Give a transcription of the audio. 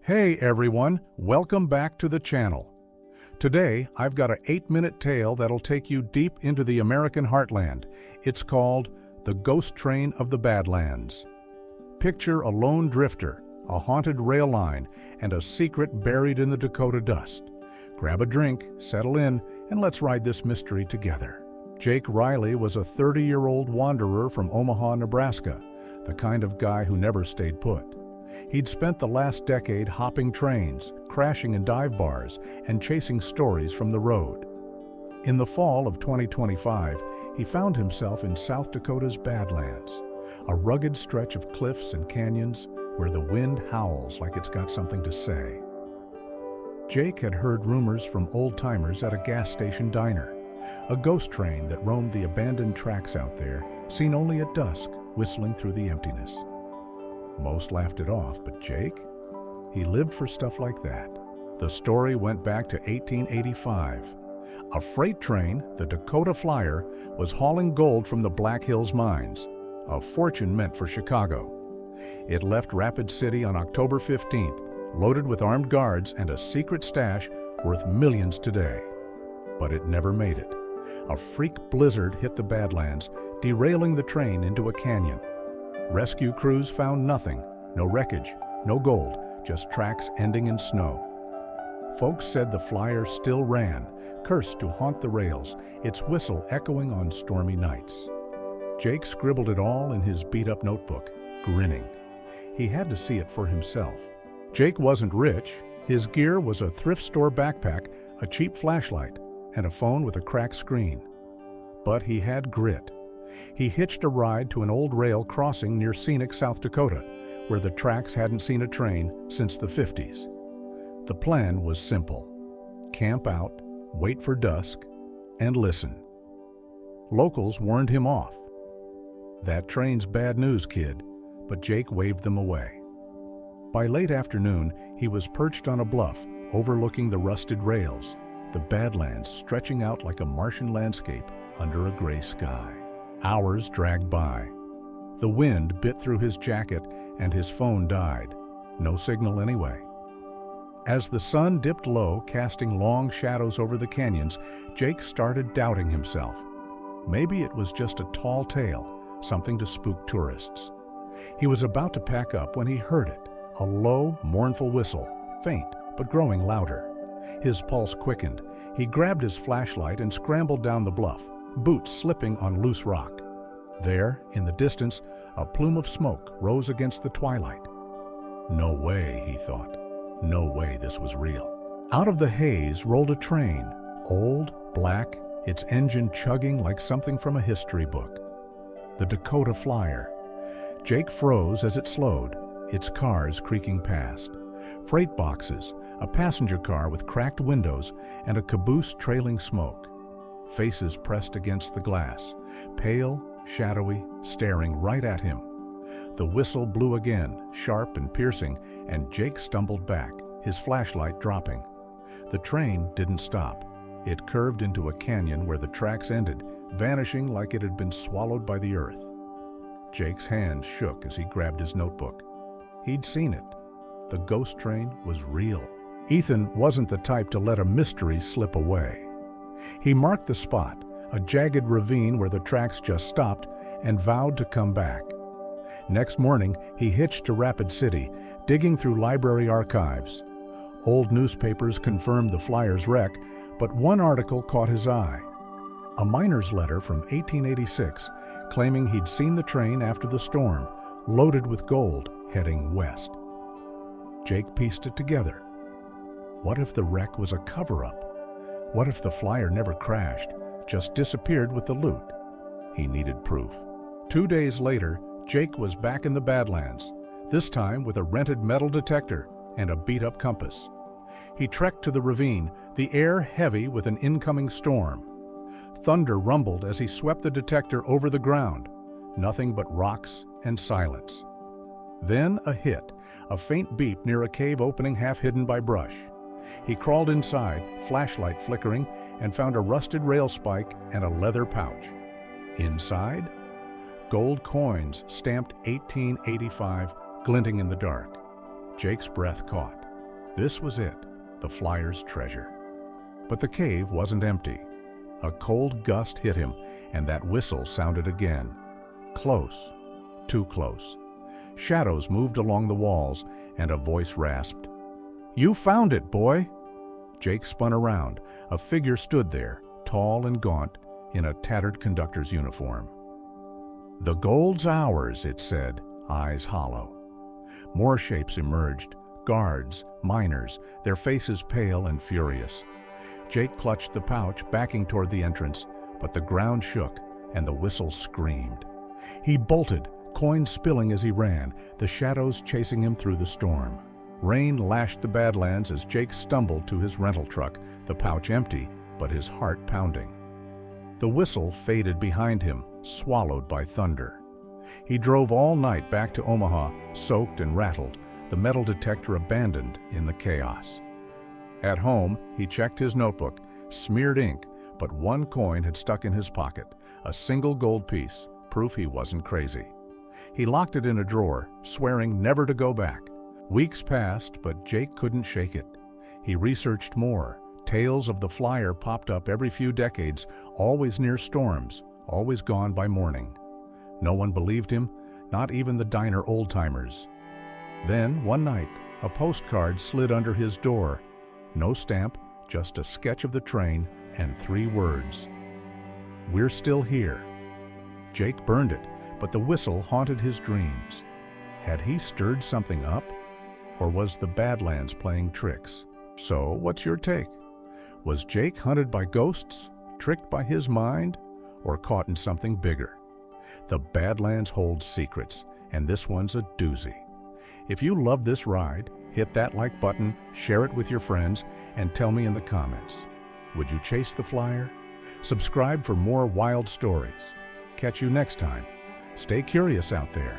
Hey everyone, welcome back to the channel. Today, I've got an 8-minute tale that'll take you deep into the American heartland. It's called The Ghost Train of the Bedlands. Picture a lone drifter, a haunted rail line, and a secret buried in the Dakota dust. Grab a drink, settle in, and let's ride this mystery together. Jake Riley was a 30-year-old wanderer from Omaha, Nebraska, the kind of guy who never stayed put. He'd spent the last decade hopping trains, crashing in dive bars, and chasing stories from the road. In the fall of 2025, he found himself in South Dakota's Bedlands, a rugged stretch of cliffs and canyons where the wind howls like it's got something to say. Jake had heard rumors from old-timers at a gas station diner, a ghost train that roamed the abandoned tracks out there, seen only at dusk, whistling through the emptiness. Most laughed it off, but Jake? He lived for stuff like that. The story went back to 1885. A freight train, the Dakota Flyer, was hauling gold from the Black Hills mines, a fortune meant for Chicago. It left Rapid City on October 15th, loaded with armed guards and a secret stash worth millions today. But it never made it. A freak blizzard hit the Bedlands, derailing the train into a canyon. Rescue crews found nothing, no wreckage, no gold, just tracks ending in snow. Folks said the Flyer still ran, cursed to haunt the rails, its whistle echoing on stormy nights. Jake scribbled it all in his beat-up notebook, grinning. He had to see it for himself. Jake wasn't rich. His gear was a thrift store backpack, a cheap flashlight, and a phone with a cracked screen. But he had grit. He hitched a ride to an old rail crossing near scenic South Dakota, where the tracks hadn't seen a train since the 50s. The plan was simple. Camp out, wait for dusk, and listen. Locals warned him off. That train's bad news, kid, but Jake waved them away. By late afternoon, he was perched on a bluff overlooking the rusted rails, the Bedlands stretching out like a Martian landscape under a gray sky. Hours dragged by. The wind bit through his jacket and his phone died. No signal anyway. As the sun dipped low, casting long shadows over the canyons, Jake started doubting himself. Maybe it was just a tall tale, something to spook tourists. He was about to pack up when he heard it, a low, mournful whistle, faint but growing louder. His pulse quickened. He grabbed his flashlight and scrambled down the bluff, boots slipping on loose rock. There, in the distance, a plume of smoke rose against the twilight. No way, he thought. No way this was real. Out of the haze rolled a train, old, black, its engine chugging like something from a history book. The Dakota Flyer. Jake froze as it slowed, its cars creaking past. Freight boxes, a passenger car with cracked windows, and a caboose trailing smoke. Faces pressed against the glass, pale, shadowy, staring right at him. The whistle blew again, sharp and piercing, and Jake stumbled back, his flashlight dropping. The train didn't stop. It curved into a canyon where the tracks ended, vanishing like it had been swallowed by the earth. Jake's hand shook as he grabbed his notebook. He'd seen it. The ghost train was real. Ethan wasn't the type to let a mystery slip away. He marked the spot, a jagged ravine where the tracks just stopped, and vowed to come back. Next morning, he hitched to Rapid City, digging through library archives. Old newspapers confirmed the Flyer's wreck, but one article caught his eye. A miner's letter from 1886, claiming he'd seen the train after the storm, loaded with gold, heading west. Jake pieced it together. What if the wreck was a cover-up? What if the Flyer never crashed, just disappeared with the loot? He needed proof. 2 days later, Jake was back in the Bedlands, this time with a rented metal detector and a beat-up compass. He trekked to the ravine, the air heavy with an incoming storm. Thunder rumbled as he swept the detector over the ground. Nothing but rocks and silence. Then a hit, a faint beep near a cave opening half hidden by brush. He crawled inside, flashlight flickering, and found a rusted rail spike and a leather pouch. Inside, gold coins stamped 1885 glinting in the dark. Jake's breath caught. This was it, the flyer's treasure. But the cave wasn't empty. A cold gust hit him, and that whistle sounded again. Close, too close. Shadows moved along the walls, and a voice rasped, "You found it, boy!" Jake spun around. A figure stood there, tall and gaunt, in a tattered conductor's uniform. "The gold's ours," it said, eyes hollow. More shapes emerged, guards, miners, their faces pale and furious. Jake clutched the pouch, backing toward the entrance, but the ground shook and the whistle screamed. He bolted, coins spilling as he ran, the shadows chasing him through the storm. Rain lashed the Badlands as Jake stumbled to his rental truck, the pouch empty, but his heart pounding. The whistle faded behind him, swallowed by thunder. He drove all night back to Omaha, soaked and rattled, the metal detector abandoned in the chaos. At home, he checked his notebook, smeared ink, but one coin had stuck in his pocket, a single gold piece, proof he wasn't crazy. He locked it in a drawer, swearing never to go back. Weeks passed, but Jake couldn't shake it. He researched more. Tales of the flyer popped up every few decades, always near storms, always gone by morning. No one believed him, not even the diner old-timers. Then, one night, a postcard slid under his door. No stamp, just a sketch of the train and 3 words. "We're still here." Jake burned it, but the whistle haunted his dreams. Had he stirred something up? Or was the Badlands playing tricks? So, what's your take? Was Jake hunted by ghosts, tricked by his mind, or caught in something bigger? The Badlands holds secrets, and this one's a doozy. If you love this ride, hit that like button, share it with your friends, and tell me in the comments. Would you chase the flyer? Subscribe for more wild stories. Catch you next time. Stay curious out there.